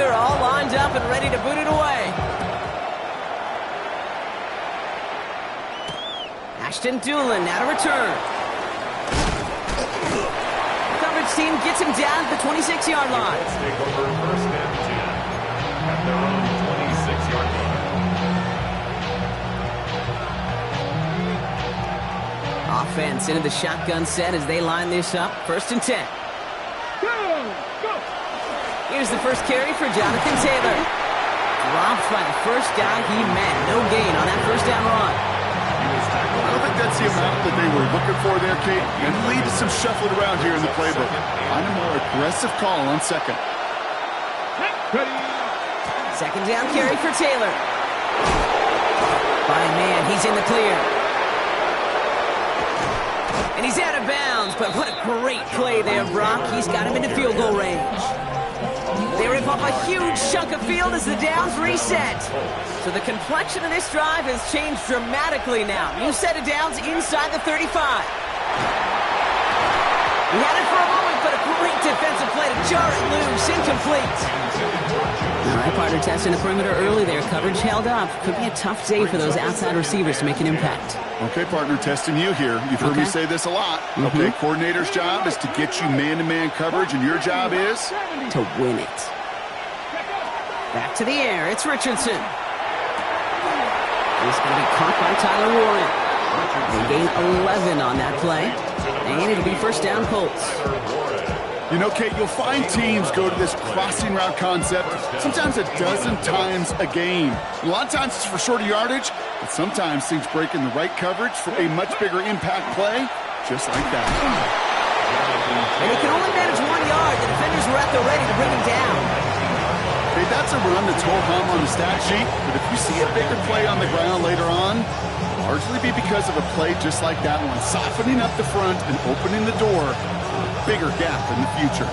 Taylor all lined up and ready to boot it away. Ashton Dulin now to return. The coverage team gets him down at the 26-yard line. Let's take over first and 10 at their own 26-yard line. Offense into the shotgun set as they line this up. First and 10. Go! Here's the first carry for Jonathan Taylor. Dropped by the first guy he met. No gain on that first down run. I don't think that's the amount that they were looking for there, Kate. And lead to some shuffling around here in the playbook. Find a more aggressive call on second. Second down carry for Taylor. By man, he's in the clear. And he's out of bounds, but what a great play there, Brock. He's got him into field goal range. They rip off a huge chunk of field as the downs reset. So the complexion of this drive has changed dramatically now. New set of downs inside the 35. He had it for a moment, but a great defensive play to jar it loose. Incomplete. All right, partner testing the perimeter early there. Coverage held up. Could be a tough day for those outside receivers to make an impact. Okay, partner, testing you here. You've heard me say this a lot. Okay, coordinator's job is to get you man-to-man coverage, and your job is? To win it. Back to the air. It's Richardson. He's going to be caught by Tyler Warren. They gain 11 on that play. And it'll be first down Colts. You know, Kate, you'll find teams go to this crossing route concept sometimes a dozen times a game. A lot of times it's for shorter yardage, but sometimes things break in the right coverage for a much bigger impact play, just like that. And he can only manage 1 yard. The defenders were at the ready to bring him down. Hey, that's a run that's ho hum on the stat sheet, but if you see a bigger play on the ground later on, it'll largely be because of a play just like that one, softening up the front and opening the door for a bigger gap in the future.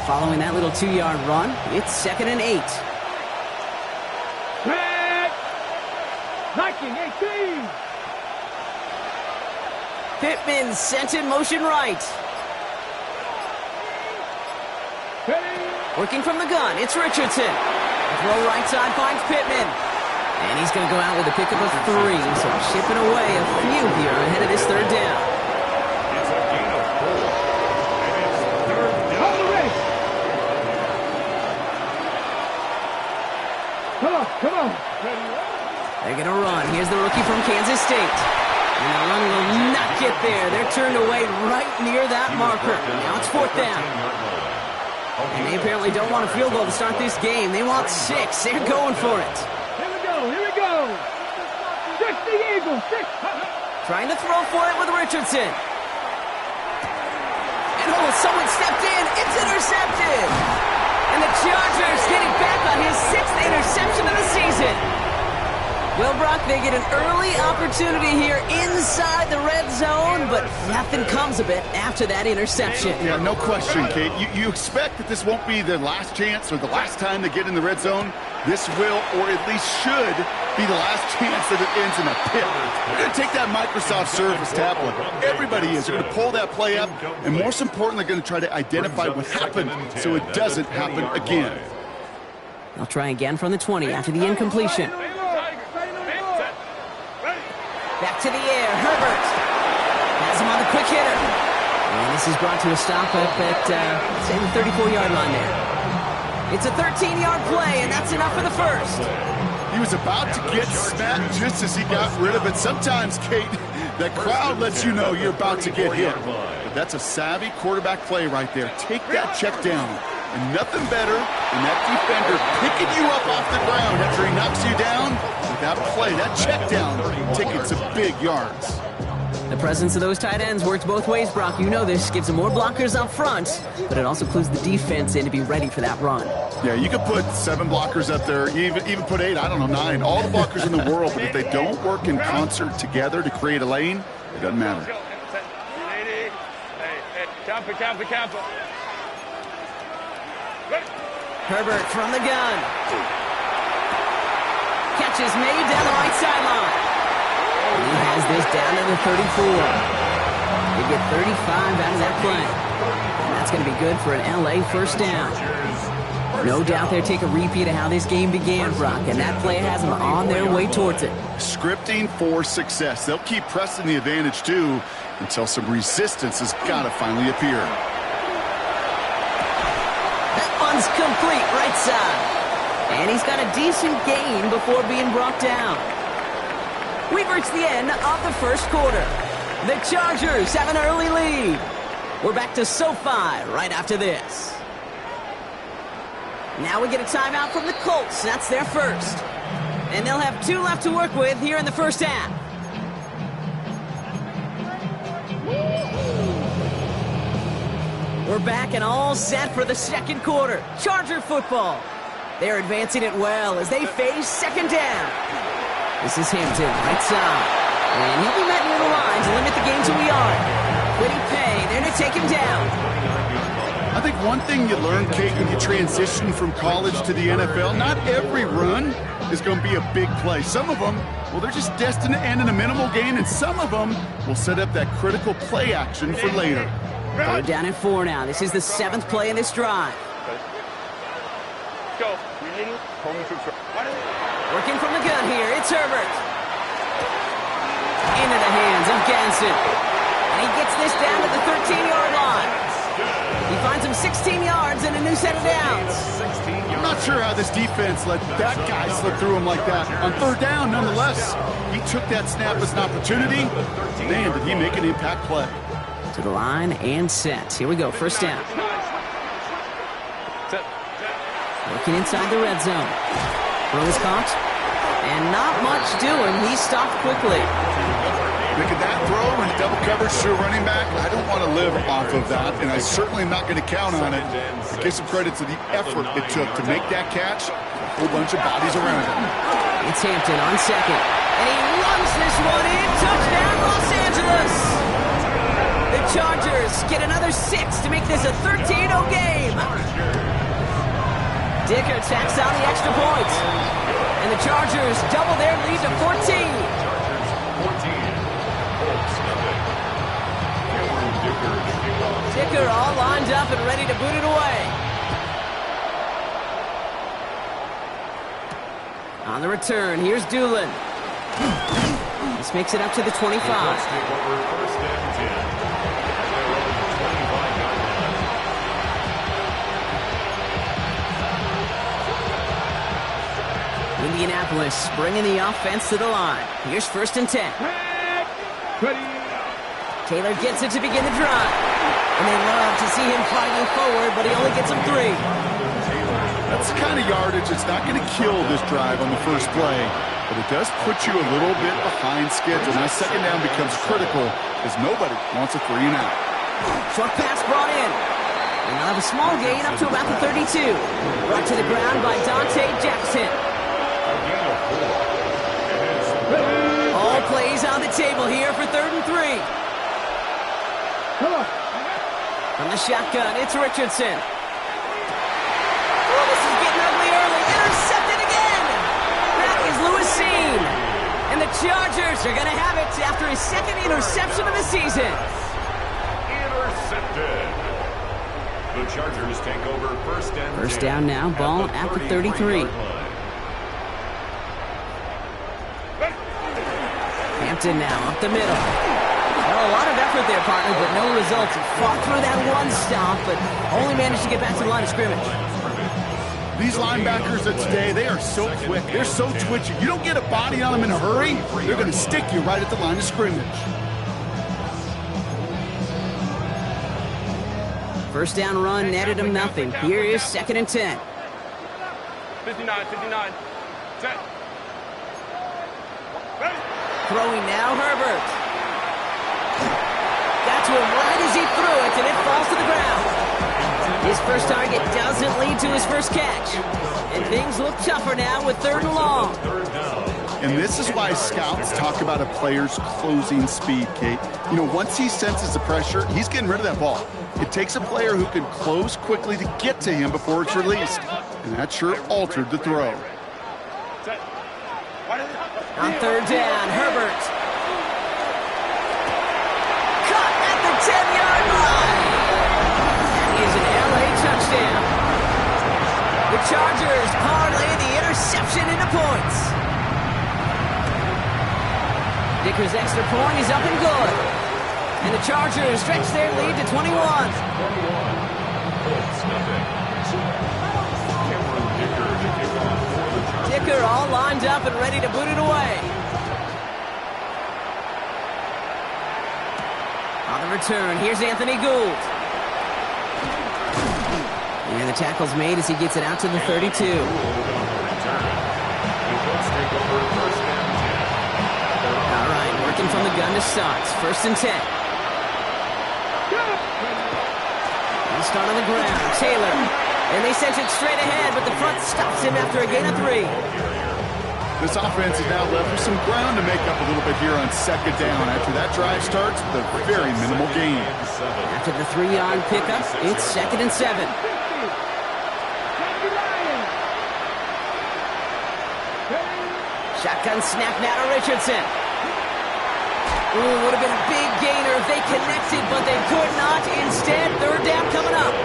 Following that little 2-yard run, it's 2nd and 8. Knocking 18. Pittman sent in motion right. Working from the gun, it's Richardson. Throw right side finds Pittman. And he's going to go out with a pickup of 3, so shipping away a few here ahead of this third down. It's a gain of 4. And it's third down. Come on. They're going to run. Here's the rookie from Kansas State. And the run will not get there. They're turned away right near that marker. Now it's 4th down. And they apparently don't want a field goal to start this game. They want 6. They're going for it. Here we go. 6 the Eagles. 6. Trying to throw for it with Richardson. And someone stepped in. It's intercepted. And the Chargers getting back on his 6th interception of the season. Well, Brock, they get an early opportunity here inside the red zone, but nothing comes of it after that interception. Yeah, no question, Kate. You expect that this won't be their last chance or the last time they get in the red zone. This will, or at least should, be the last chance that it ends in a pit. They're going to take that Microsoft Surface tablet. Everybody is. They're going to pull that play up, and most importantly, they're going to try to identify what happened so it doesn't happen again. They'll try again from the 20 after the incompletion. Back to the air, Herbert has him on the quick hitter. And this is brought to a stop up at, say, the 34-yard line there. It's a 13-yard play, and that's enough for the first. He was about to get smacked just as he got rid of it. Sometimes, Kate, that crowd lets you know you're about to get hit. But that's a savvy quarterback play right there. Take that check down. And nothing better than that defender picking you up off the ground after he knocks you down. With that play, that check down, taking some big yards. The presence of those tight ends works both ways, Brock. You know this. Gives them more blockers up front, but it also clues the defense in to be ready for that run. Yeah, you could put 7 blockers up there, even put 8, I don't know, 9. All the blockers in the world, but if they don't work in concert together to create a lane, it doesn't matter. Herbert from the gun. Catch is made down the right sideline. He has this down to the 34. They get 35 out of that play. And that's going to be good for an LA first down. No doubt they'll take a repeat of how this game began, Brock, and that play has them on their way towards it. Scripting for success. They'll keep pressing the advantage, too, until some resistance has got to finally appear. That one's complete right side. And he's got a decent gain before being brought down. We've reached the end of the first quarter. The Chargers have an early lead. We're back to SoFi right after this. Now we get a timeout from the Colts. That's their first. And they'll have 2 left to work with here in the first half. We're back and all set for the second quarter. Charger football. They're advancing it well as they face second down. This is Hampton, right side. And he'll be met near the line to limit the game to a yard. Quitting pay, there to take him down. I think one thing you learn, Kate, when you transition from college to the NFL, not every run is going to be a big play. Some of them, well, they're just destined to end in a minimal gain, and some of them will set up that critical play action for later. We're down at 4 now. This is the 7th play in this drive. Go. Working from the gun here, it's Herbert. Into the hands of Ganson. And he gets this down to the 13-yard line. He finds him 16 yards and a new set of downs. I'm not sure how this defense let that guy slip through him like that. On third down, nonetheless, he took that snap as an opportunity. Man, did he make an impact play. To the line and set. Here we go, first down. Working inside the red zone. Throw is caught. And not much doing. He stopped quickly. Look at that throw and double coverage to a running back. I don't want to live off of that, and I certainly am not going to count on it. Give some credit to the effort it took to make that catch. A whole bunch of bodies around him. It's Hampton on second. And he runs this one in. Touchdown, Los Angeles. The Chargers get another 6 to make this a 13-0 game. Dicker tacks on the extra point. And the Chargers double their lead to 14. Dicker all lined up and ready to boot it away. On the return, here's Doolin. This makes it up to the 25. Indianapolis bringing the offense to the line. Here's first and 10. Taylor gets it to begin the drive. And they love to see him fighting forward, but he only gets him 3. That's the kind of yardage that's not going to kill this drive on the first play, but it does put you a little bit behind schedule. Now second down becomes critical as nobody wants a 3 and out. Short pass brought in. And they'll have a small gain up to about the 32. Brought to the ground by Dante Jackson. All plays on the table here for 3rd and 3. From the shotgun, it's Richardson. Oh, this is getting ugly early. Intercepted again. That is Lewis Cine. And the Chargers are going to have it after his 2nd interception of the season. Intercepted. The Chargers take over first down now, ball at the 33. Hampton now up the middle. Well, a lot of effort there, partner, but no results. He fought through that one stop, but only managed to get back to the line of scrimmage. These linebackers of today, they are so quick. They're so twitchy. You don't get a body on them in a hurry, they're going to stick you right at the line of scrimmage. First down run netted him nothing. Here is 2nd and 10. 59. Set. Throwing now, Herbert. Got to him right as he threw it, and it falls to the ground. His first target doesn't lead to his first catch. And things look tougher now with 3rd and long. And this is why scouts talk about a player's closing speed, Kate. You know, once he senses the pressure, he's getting rid of that ball. It takes a player who can close quickly to get to him before it's released. And that sure altered the throw. On 3rd down, Herbert. Caught at the 10-yard line. Chargers parlay the interception into points. Dicker's extra point is up and good. And the Chargers stretch their lead to 21. Dicker all lined up and ready to boot it away. On the return, here's Anthony Gould. And the tackle's made as he gets it out to the 32. All right, working from the gun to start. 1st and 10. He'll start on the ground. Taylor. And they sent it straight ahead, but the front stops him after a gain of 3. This offense is now left with some ground to make up a little bit here on 2nd down. After that drive starts with a very minimal gain. After the 3-yard pickup, it's 2nd and 7. Shotgun snap now to Richardson. Ooh, would have been a big gainer if they connected, but they could not. Instead, 3rd down coming up.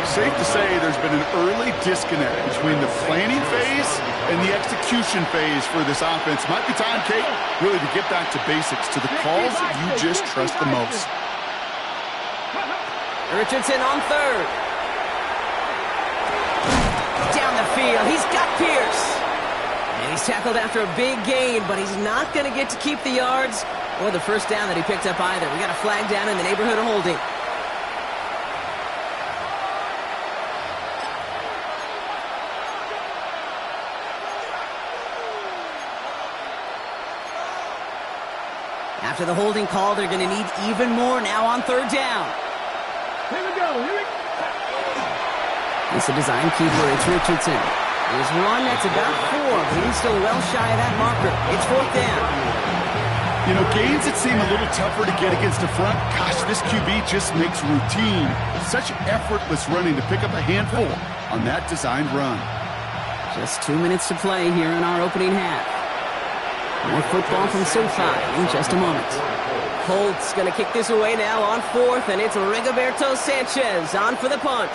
Safe to say there's been an early disconnect between the planning phase and the execution phase for this offense. Might be time, Kate, really to get back to basics, to the calls that you just trust the most. Richardson on 3rd. Down the field, he's got Pierce. And he's tackled after a big gain, but he's not going to get to keep the yards or the 1st down that he picked up either. We got a flag down in the neighborhood of holding. After the holding call, they're going to need even more now on 3rd down. Here we go. It's a design keeper. It's Richardson. There's one that's about 4, but he's still well shy of that marker. It's 4th down. You know, gains that seem a little tougher to get against the front, gosh, this QB just makes routine such effortless running to pick up a handful on that designed run. Just 2 minutes to play here in our opening half. More football from SoFi in just a moment. Colts going to kick this away now on 4th, and it's Rigoberto Sanchez on for the punt.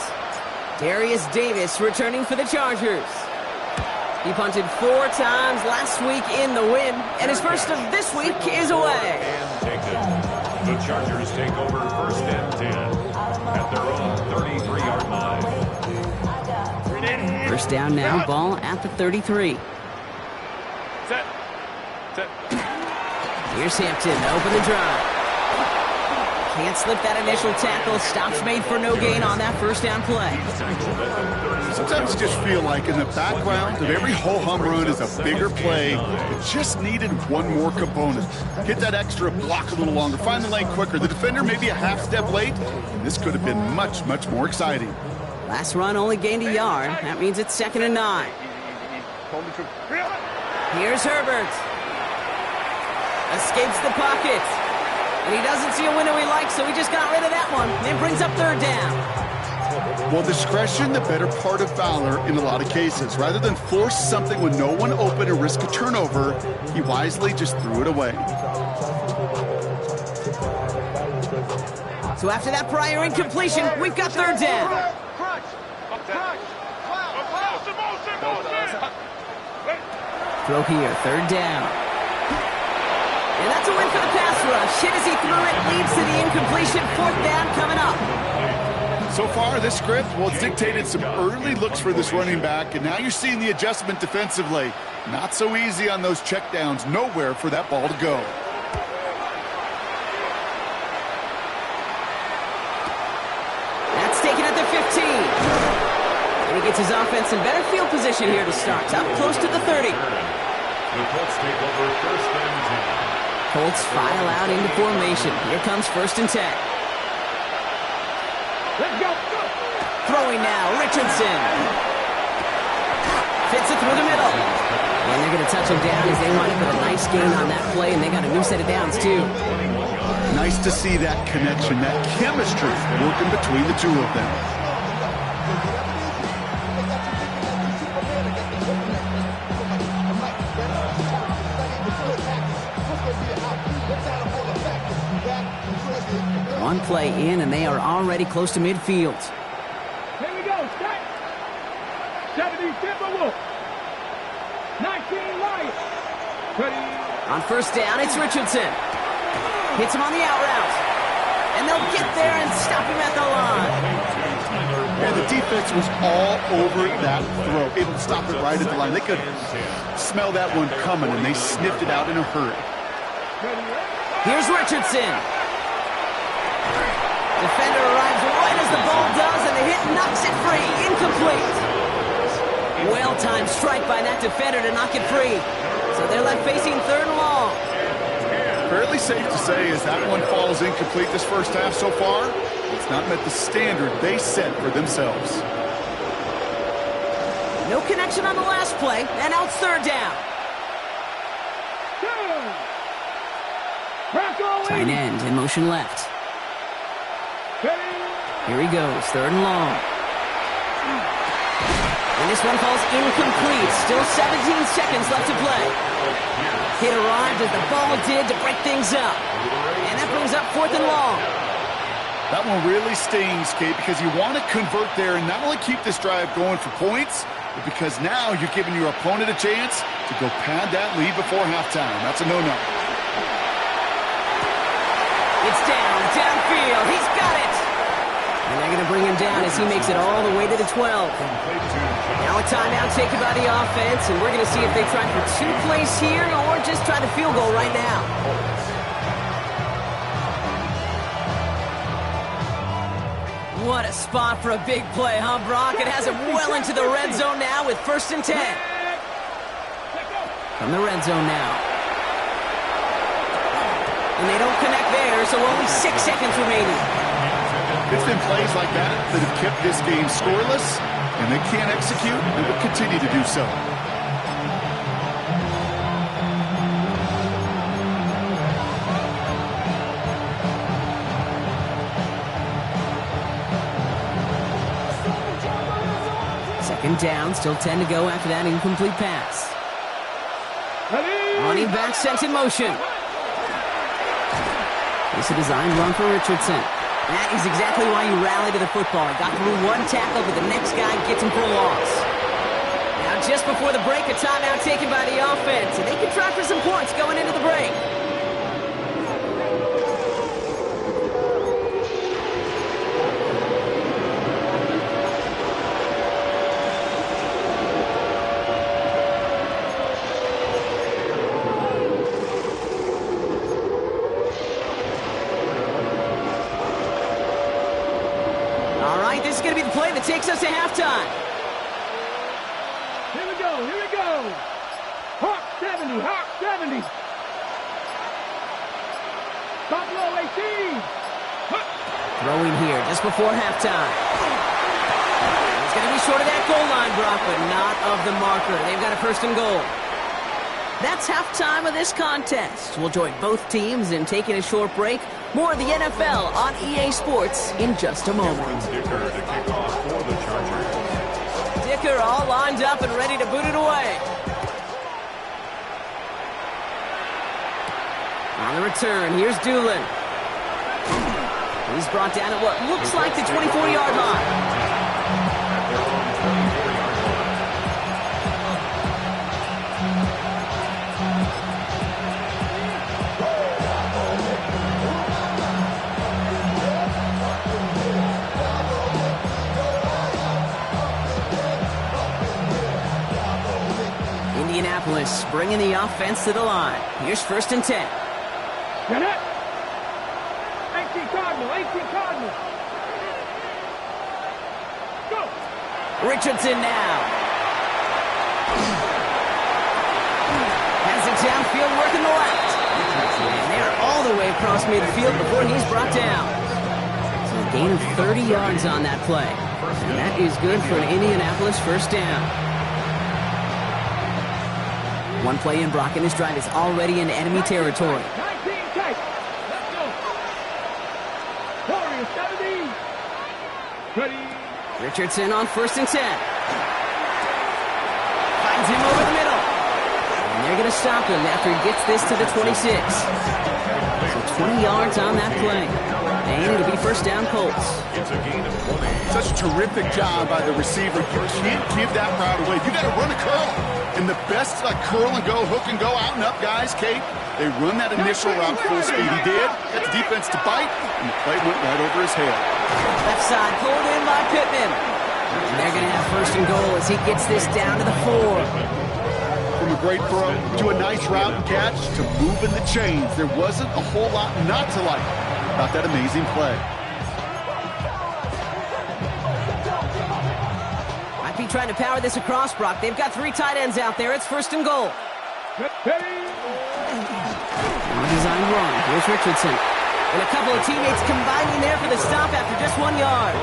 Darius Davis returning for the Chargers. He punted 4 times last week in the win, and his first of this week is away. The Chargers take over 1st and 10 at their own 33-yard line. 1st down now, ball at the 33. Set. Here's Hampton to open the drive. Can't slip that initial tackle. Stops made for no gain on that 1st down play. Sometimes you just feel like in the background of every ho-hum run is a bigger play. It just needed one more component. Hit that extra block a little longer. Find the lane quicker. The defender maybe a half step late. And this could have been much, much more exciting. Last run only gained a yard. That means it's 2nd and 9. Here's Herbert. Escapes the pocket. And he doesn't see a window he likes, so he just got rid of that one. And brings up 3rd down. Well, discretion, the better part of valor in a lot of cases. Rather than force something with no one open and risk a turnover, he wisely just threw it away. So after that prior incompletion, we've got 3rd down. Throw here, 3rd down. And that's a win for the pass rush. Hit as he threw it, leads to the incompletion. 4th down coming up. So far, this script, well, it's dictated some early looks for this running back, and now you're seeing the adjustment defensively. Not so easy on those checkdowns. Nowhere for that ball to go. That's taken at the 15. And he gets his offense in better field position here to start. Up close to the 30. The Colts take over 1st and 10. Colts file out into formation. Here comes 1st and 10. Let's go. Throwing now, Richardson. Fits it through the middle. And they're going to touch him down as they wind up with a nice gain on that play, and they got a new set of downs, too. Nice to see that connection, that chemistry working between the two of them. One play in, and they are already close to midfield. Here we go. Start. 70 Timberwolves. 19 Lions. Ready. On first down, it's Richardson. Hits him on the out route. And they'll get there and stop him at the line. And the defense was all over that throw, able to stop it right at the line. They could smell that one coming, and they sniffed it out in a hurry. Here's Richardson. Defender arrives right as the ball does, and the hit knocks it free. Incomplete. Well-timed strike by that defender to knock it free. So they're left facing third and long. Fairly safe to say as that one falls incomplete this first half so far, it's not met the standard they set for themselves. No connection on the last play, and now it's third down. Tight end in motion left. Here he goes, third and long. And this one falls incomplete. Still 17 seconds left to play. Hit arrived as the ball did to break things up. And that brings up fourth and long. That one really stings, Kate, because you want to convert there and not only keep this drive going for points, but because now you're giving your opponent a chance to go pad that lead before halftime. That's a no-no. It's downfield. He's got it. And they're going to bring him down as he makes it all the way to the 12. Now a timeout taken by the offense, and we're going to see if they try for 2 plays here or just try the field goal right now. What a spot for a big play, huh, Brock? It has him well into the red zone now with 1st and 10. From the red zone now. And they don't connect there, so only 6 seconds remaining. It's been plays like that that have kept this game scoreless, and they can't execute, and will continue to do so. Second down, still 10 to go after that incomplete pass. Running back sent in motion. It's a designed run for Richardson. That is exactly why you rally to the football. He got through one tackle, but the next guy gets him for a loss. Now, just before the break, a timeout taken by the offense, and they can try for some points going into the break. This is going to be the play that takes us to halftime. Here we go. Hawk 70. Buffalo 18. Throwing here just before halftime. It's going to be short of that goal line, Brock, but not of the marker. They've got a 1st and goal. That's halftime of this contest. We'll join both teams in taking a short break. More of the NFL on EA Sports in just a moment. Dicker to kick off for the Chargers. Dicker all lined up and ready to boot it away. On the return, here's Doolin. He's brought down at what looks like the 24-yard line. Indianapolis bringing the offense to the line. Here's 1st and 10. Get it. 18 Cardinal. Go. Richardson now. Has it downfield working the left. And they're all the way across midfield before he's brought down. So a gain of 30 yards on that play. And that is good for an Indianapolis 1st down. One play in, Brock, and this drive is already in enemy territory. 19 take. Let's go. Warriors 70. Ready. Richardson on 1st and 10. Finds him over the middle. And they're going to stop him after he gets this to the 26. So 20 yards on that play. And it'll be first down Colts. It's a gain of 20. Such a terrific job by the receiver. You can't give that route away. You got to run a curl. And the best curl and go, hook and go, out and up guys, Kate. They run that initial route full speed. He did. Got the defense to bite, and the play went right over his head. Left side pulled in by Pittman. And they're going to have first and goal as he gets this down to the 4. From a great throw to a nice route and catch to moving the chains. There wasn't a whole lot not to like about that amazing play. Might be trying to power this across, Brock. They've got 3 tight ends out there. It's first and goal. Well-designed run. Here's Richardson. And a couple of teammates combining there for the stop after just 1 yard.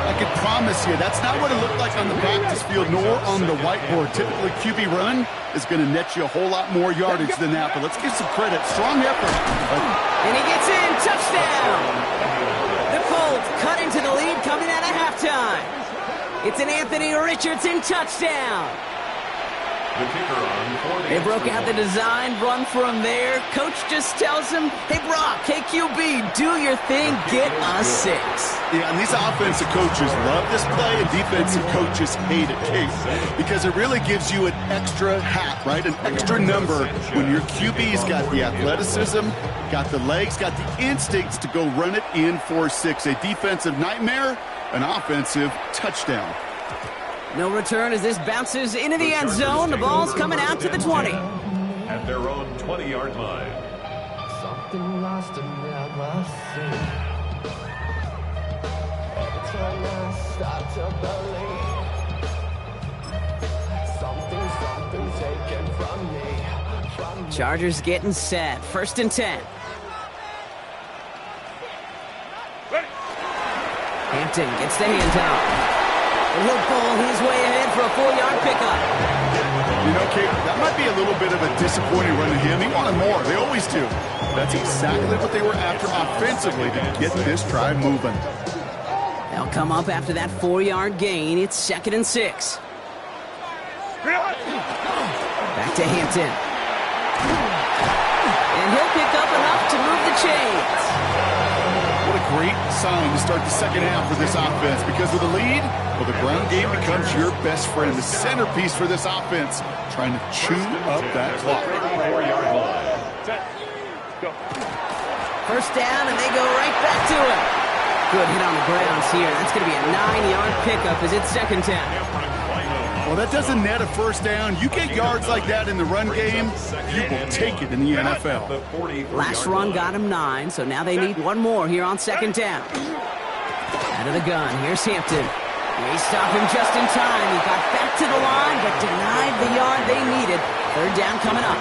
I can promise you, that's not what it looked like on the practice field nor on the whiteboard. Typically, QB run is going to net you a whole lot more yardage than that. But let's give some credit. Strong effort. And he gets in. Touchdown. The Colts cut into the lead coming out of halftime. It's an Anthony Richardson touchdown. The kicker on 40. They broke out the design run from there. Coach just tells him, hey, Brock, hey, QB, do your thing, get a 6. Yeah, and these offensive coaches love this play, and defensive coaches hate it, Kate, because it really gives you an extra hat, right? An extra number when your QB's got the athleticism, got the legs, got the instincts to go run it in for 6. A defensive nightmare, an offensive touchdown. No return as this bounces into the end zone. The ball's coming out to the 20. At their own 20-yard line. Something lost and never seen. Every time I start to believe something taken from me. Chargers getting set. First and 10. Hampton gets the handout. He'll pull his way ahead for a 4-yard pickup. You know, Kate, that might be a little bit of a disappointing run to him. He wanted more. They always do. That's exactly what they were after offensively to get this drive moving. They'll come up after that 4-yard gain. It's 2nd and 6. Back to Hampton. And he'll pick up enough to move the chains. What a great sign to start the second half for this offense. Because of the lead, well, the ground game becomes your best friend. The centerpiece for this offense, trying to chew up that clock. 4-yard line. First down, and they go right back to it. Good hit on the grounds here. That's going to be a 9-yard pickup as it's 2nd down. Well, that doesn't net a first down. You get yards like that in the run game, you will take it in the NFL. Last run got him 9, so now they need one more here on 2nd down. Out of the gun, here's Hampton. They stop him just in time. He got back to the line, but denied the yard they needed. 3rd down coming up.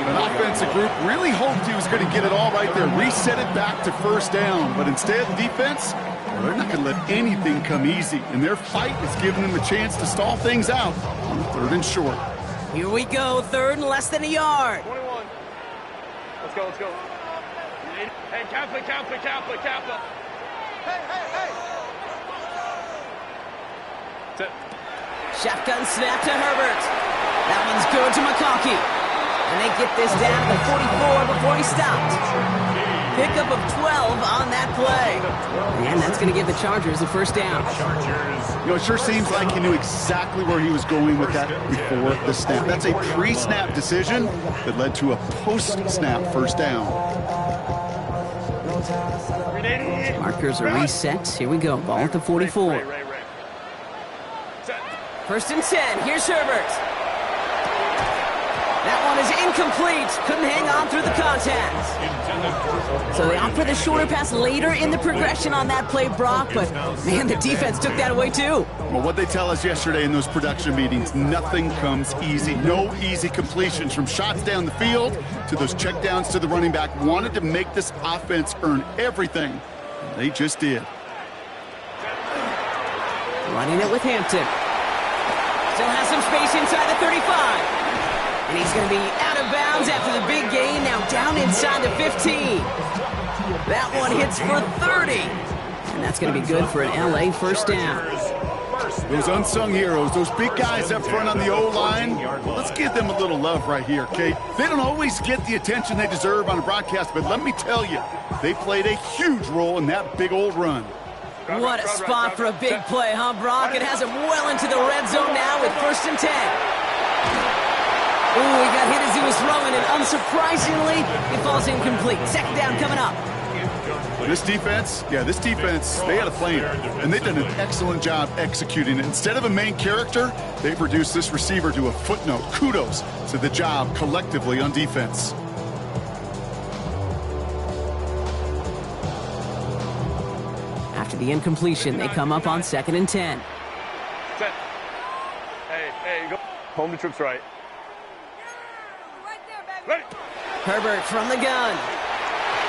An offensive group really hoped he was going to get it all right there, reset it back to first down. But instead, the defense, well, they're not going to let anything come easy. And their fight is giving them a chance to stall things out on 3rd and short. Here we go, 3rd and less than a yard. 21. Let's go, let's go. Hey, Kaplan. Hey. Shotgun snap to Herbert. That one's good to McConkey. And they get this down to 44 before he stopped. Pickup of 12 on that play. And that's going to give the Chargers a first down. You know, it sure seems like he knew exactly where he was going with that before the snap. That's a pre-snap decision that led to a post-snap first down. Markers are reset. Here we go. Ball at the 44. First and 10. Here's Herbert. That one is incomplete. Couldn't hang on through the contact. So they opt for the shorter pass later in the progression on that play, Brock. But, man, the defense took that away, too. Well, what they tell us yesterday in those production meetings, nothing comes easy. No easy completions from shots down the field to those checkdowns to the running back. Wanted to make this offense earn everything. And they just did. Running it with Hampton. Still has some space inside the 35. And he's going to be out of bounds after the big gain. Now down inside the 15. That one hits for 30. And that's going to be good for an LA first down. Those unsung heroes, those big guys up front on the O-line, let's give them a little love right here, Kate. They don't always get the attention they deserve on a broadcast, but let me tell you, they played a huge role in that big old run. What a spot for a big play, huh, Brock? It has him well into the red zone now with 1st and 10. Ooh, he got hit as he was throwing, and unsurprisingly, it falls incomplete. 2nd down coming up. This defense, they had a plan, and they've done an excellent job executing it. Instead of a main character, they've reduced this receiver to a footnote. Kudos to the job collectively on defense. After the incompletion, they come up on 2nd and 10. Set. Hey, go. Home the trips right. Right there, baby. Ready. Herbert from the gun.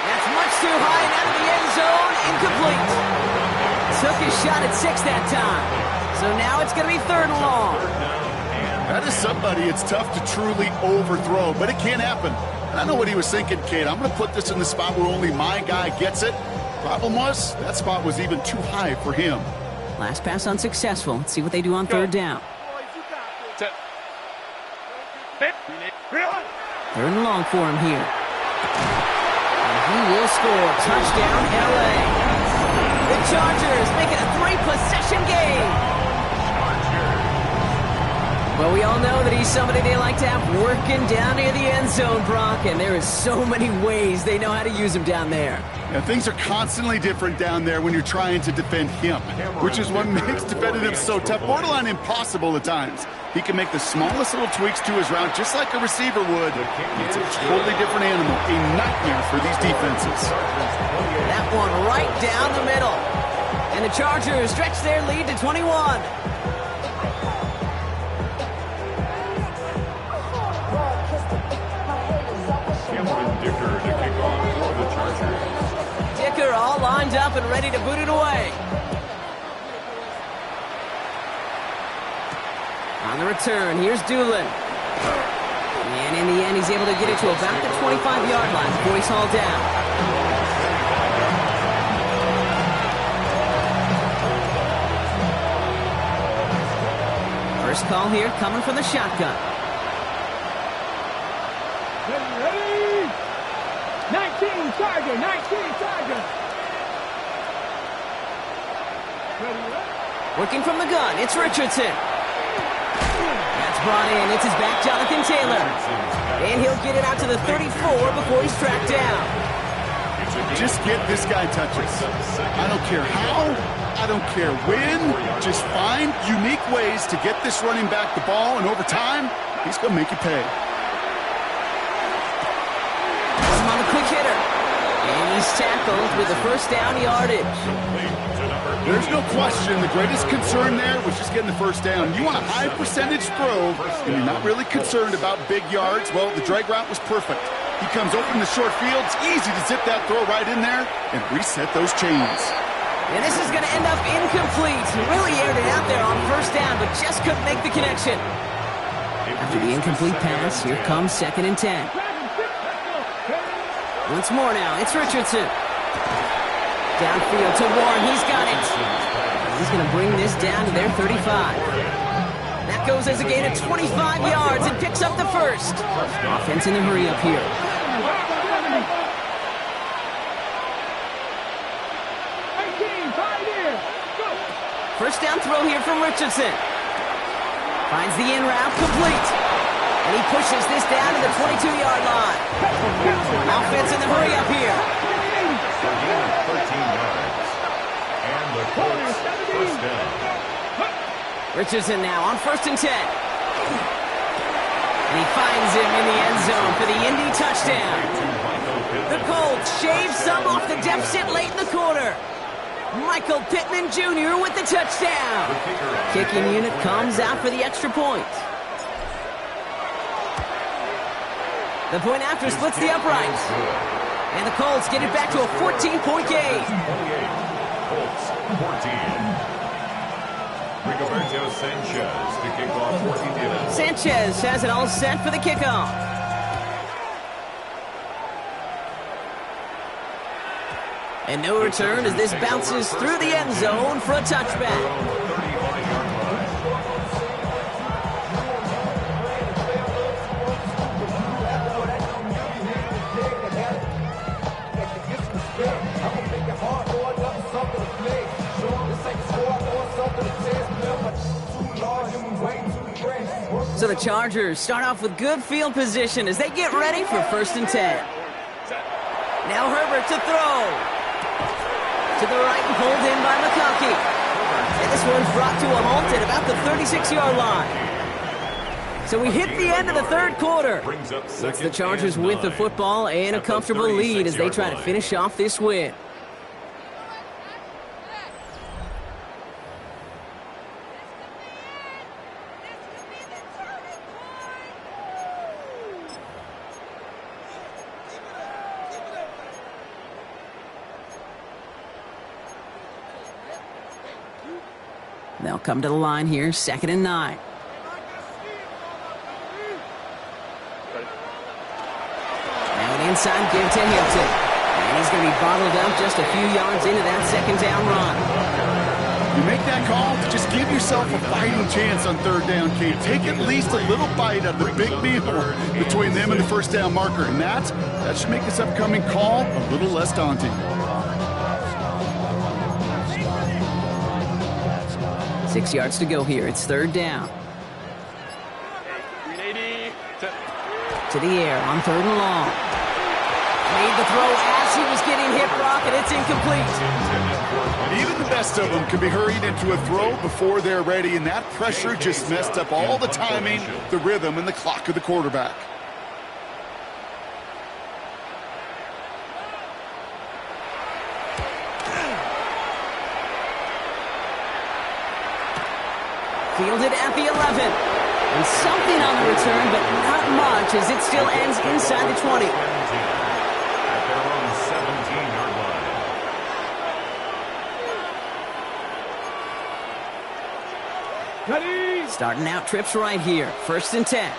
That's much too high and out of the end zone. Incomplete. Took his shot at 6 that time. So now it's going to be 3rd and long. That is somebody it's tough to truly overthrow, but it can happen. And I know what he was thinking, Kate. I'm going to put this in the spot where only my guy gets it. Problem was, that spot was even too high for him. Last pass unsuccessful. Let's see what they do on 3rd down. Set. 3rd and long for him here. And he will score. Touchdown, L.A. The Chargers make it a 3-possession game. Well, we all know that he's somebody they like to have working down near the end zone, Brock, and there is so many ways they know how to use him down there. Yeah, things are constantly different down there when you're trying to defend him, which is what makes defending him so tough, borderline impossible at times. He can make the smallest little tweaks to his route just like a receiver would. It's a totally different animal, a nightmare for these defenses. That one right down the middle. And the Chargers stretch their lead to 21. Dicker to kick off for the Chargers. Dicker all lined up and ready to boot it away. On the return, here's Doolin. And in the end, he's able to get it to about the 25-yard line before he's hauled down. First call here coming from the shotgun. Ready. 19 Charger. Working from the gun, it's Richardson. That's brought in. It's his back, Jonathan Taylor. And he'll get it out to the 34 before he's tracked down. Just get this guy touches. I don't care how, I don't care when. Just find unique ways to get this running back the ball, and over time, he's going to make you pay. On the quick hitter. And he's tackled with the 1st down yardage. There's no question the greatest concern there was just getting the 1st down. You want a high percentage throw, and you're not really concerned about big yards. Well, the drag route was perfect. He comes open the short field. It's easy to zip that throw right in there and reset those chains. And this is going to end up incomplete. Really aired it out there on 1st down, but just couldn't make the connection. After the incomplete pass, here comes 2nd and 10. Once more now, it's Richardson. Downfield to Warren, he's got it. He's going to bring this down to their 35. That goes as a gain of 25 yards and picks up the 1st. Offense in the hurry up here. First down throw here from Richardson. Finds the in route complete. And he pushes this down to the 22-yard line. Offense in the hurry up here. 13 yards. And the Colts 1st down. Richardson now on 1st and 10. And he finds him in the end zone for the Indy touchdown. The Colts shave some off the deficit late in the quarter. Michael Pittman Jr. with the touchdown. Kicking unit comes out for the extra point. The point after splits the uprights. And the Colts get it back to a 14-point game. 28. Colts 14. Rigoberto Sanchez to kick off 14. Sanchez has it all set for the kickoff. And no return as this bounces through the end zone for a touchback. 35-yard line. So the Chargers start off with good field position as they get ready for 1st and 10. Now Herbert to throw. To the right and pulled in by McConkey. And this one's brought to a halt at about the 36-yard line. So we hit the end of the third quarter. It's the Chargers with the football and a comfortable lead as they try to finish off this win. They'll come to the line here, 2nd and 9. Now an inside give to Hilton. And he's going to be bottled up just a few yards into that 2nd down run. You make that call to just give yourself a fighting chance on 3rd down, Kate. Take at least a little bite out of the big meal between them and the 1st down marker. And that should make this upcoming call a little less daunting. 6 yards to go here. It's 3rd down. To the air on 3rd and long. Made the throw as he was getting hit, Brock, and it's incomplete. Even the best of them can be hurried into a throw before they're ready, and that pressure just messed up all the timing, the rhythm, and the clock of the quarterback. Fielded at the 11. And something on the return, but not much as it still ends inside the 20. At their own 17-yard line. Ready. Starting out trips right here. 1st and 10.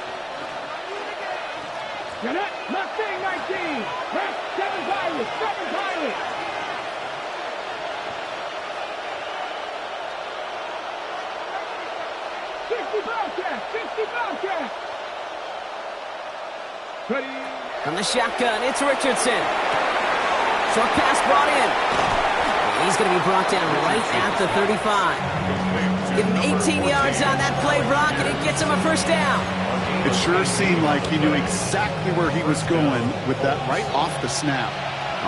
Get it. Mustang 19. Press 7 pilots. 7 pilots. Ready. From the shotgun, it's Richardson. Short pass brought in. And he's going to be brought down right at the 35. Give him 18 yards on that play, Brock, and it gets him a 1st down. It sure seemed like he knew exactly where he was going with that right off the snap.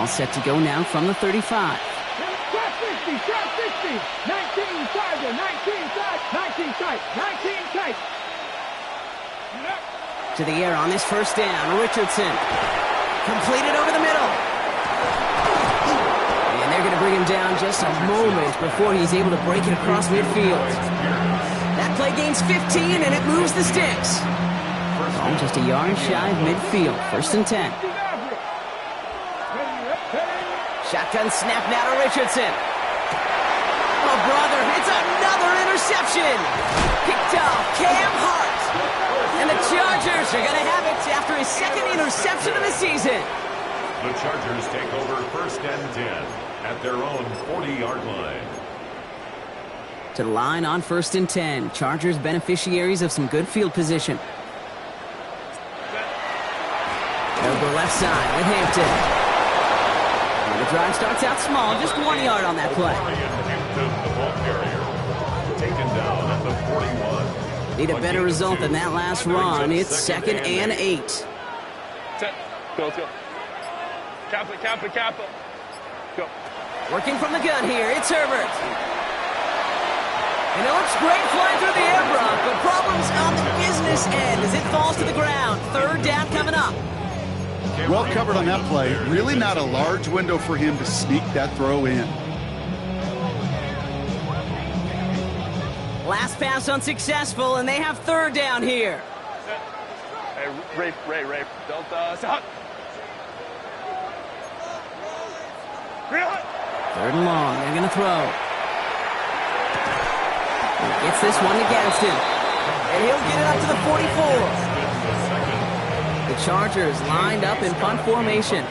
All set to go now from the 35. Shot 60, shot 60. 19 Tiger, 19 tight, 19 tight, 19 tight. To the air on this 1st down. Richardson. Completed over the middle. And they're going to bring him down just a moment before he's able to break it across midfield. That play gains 15, and it moves the sticks. Oh, just a yard shy of midfield. 1st and 10. Shotgun snap now to Richardson. Oh, brother, it's another interception. Picked off Cam Hart. And the Chargers are going to have it after his 2nd interception of the season. The Chargers take over 1st and 10 at their own 40-yard line. To the line on 1st and 10. Chargers beneficiaries of some good field position. They'll go left side with Hampton. And the drive starts out small, just 1 yard on that play. Hampton, the ball carrier, taken down at the 41. Need a better result than that last run. It's 2nd and 8. Set. Go, let's go. Kappa. Go. Working from the gun here, it's Herbert. And it looks great flying through the air, Brock, but problems on the business end as it falls to the ground. 3rd down coming up. Well covered on that play. Really not a large window for him to sneak that throw in. Last pass unsuccessful, and they have 3rd down here. Hey, Ray. Delta, hot. 3rd and long, they're going to throw. He gets this one to Gadsden. And he'll get it up to the 44. The Chargers lined up in punt formation.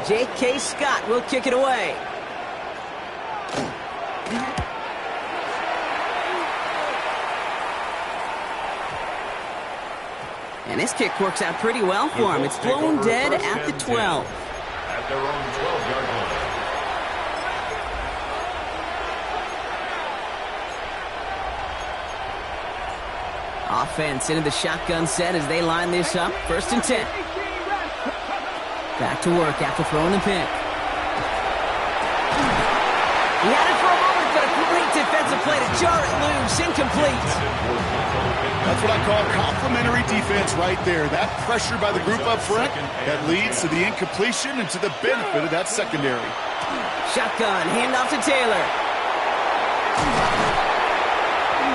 J.K. Scott will kick it away. And this kick works out pretty well for him. It's blown dead at the 12. At their own 12-yard line. Offense into the shotgun set as they line this up. 1st and 10. Back to work after throwing the pick. He had it for a moment, but a great defensive play to jar it loose. Incomplete. That's what I call complimentary defense right there. That pressure by the group up front that leads to the incompletion and to the benefit of that secondary. Shotgun, handoff to Taylor.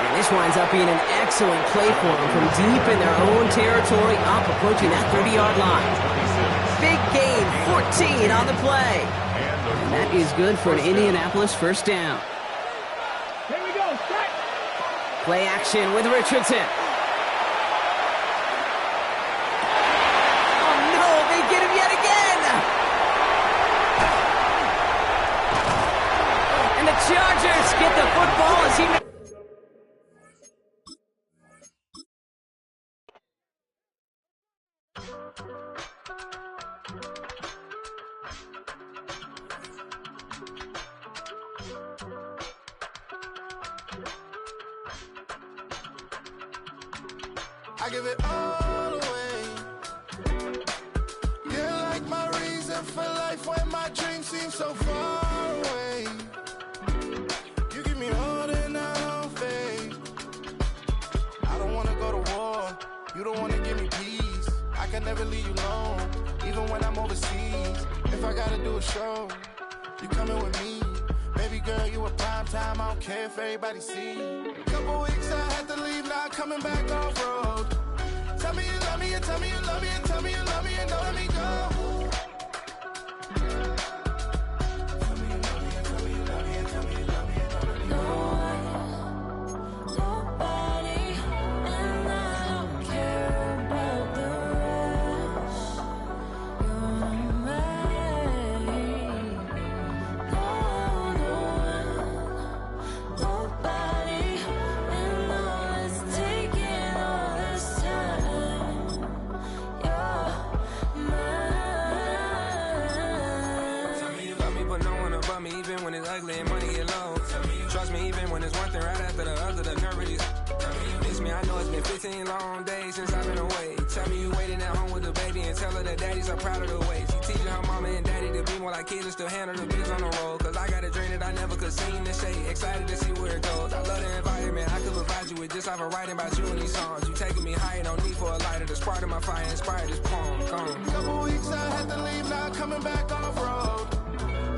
And this winds up being an excellent play for them from deep in their own territory, up approaching that 30-yard line. Big gain, 14 on the play. And that is good for an Indianapolis 1st down. Here we go, strike. Play action with Richardson. Oh no, they get him yet again! And the Chargers get the football as he... I give it all away. You're like my reason for life when my dreams seem so far away. You give me all that I don't fade. I don't wanna go to war. You don't wanna give me peace. I can never leave you alone, even when I'm overseas. If I gotta do a show, you coming with me. Baby girl, you a prime time. I don't care if everybody see. Couple weeks I had to leave, now coming back off road. Tell me you love me, and tell me you love me, and tell me you love me, and don't let me go. Tell me you love me, and tell me you love me, and tell me you love me, and don't let me go. Nobody, and I don't care about the rest. You're mine. Nobody, and all is taking all this time. You're mine. Tell me you love me, but no one above me, even when it's ugly and money get low. Trust me, even when it's one thing right after the other, the nerve is. You miss me, I know it's been 15 long days since I've been away. Tell me you waiting at home with the baby and tell her that daddy's so proud of the way. She teaching her mama and daddy to be more like kids and still handle the biz on the road. Cause I got a dream that I never could sing and say. Excited to see where it goes. I love the environment, I could provide you with just off of writing about you in these songs. You taking me higher, no need for a lighter. The spark of my fire inspired this poem. Gone. Couple weeks I had to leave, now coming back off road.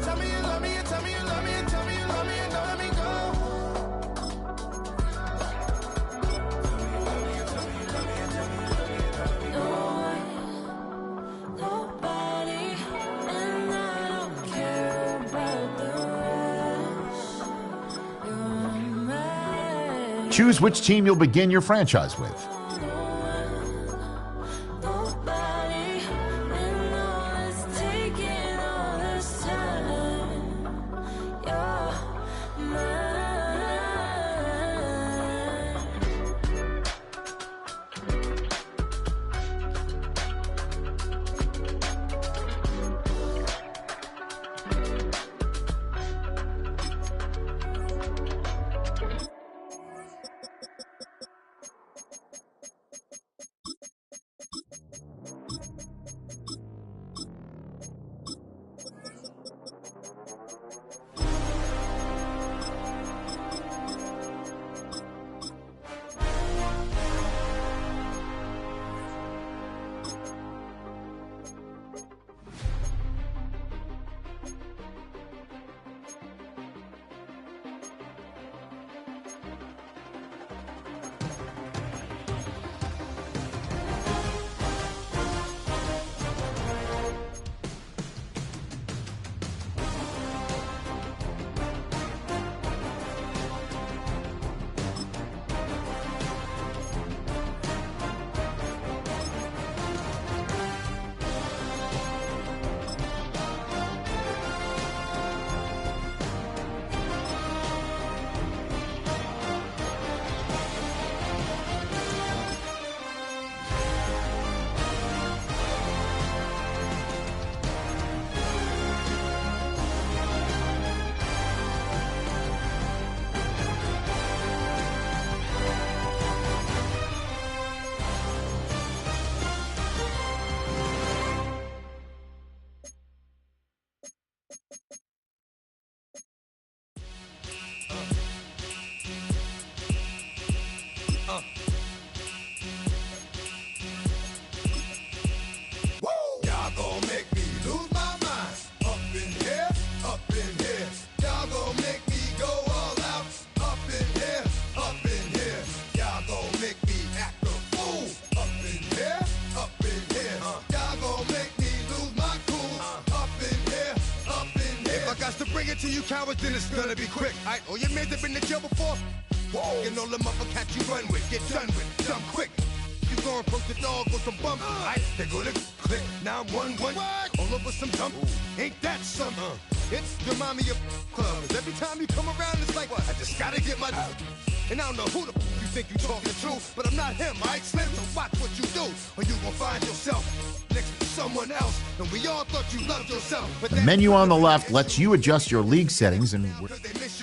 Tell me you love me, and tell me you love me, and tell me you love me, and don't let me go. Nobody, and I don't care about the rest. You're mine. Choose which team you'll begin your franchise with. Nobody, and all is taking all this time. You're mine. you cowards, then it's gonna be quick. Alright, all your men have been to jail before. Whoa. And all the motherfuckers you run with, get done with, done quick. You gonna approach the dog with some bump, alright? They're gonna click 911, all over some dump. Ain't that something? It's remind me of clubs. Every time you come around, it's like, I just gotta get my. And I don't know who the you think you talking to, but I'm not him, alright? Slim, so watch what you do, or you gon' find yourself next to someone else. And we all thought you loved yourself, but The menu on the left lets you adjust your league settings and they miss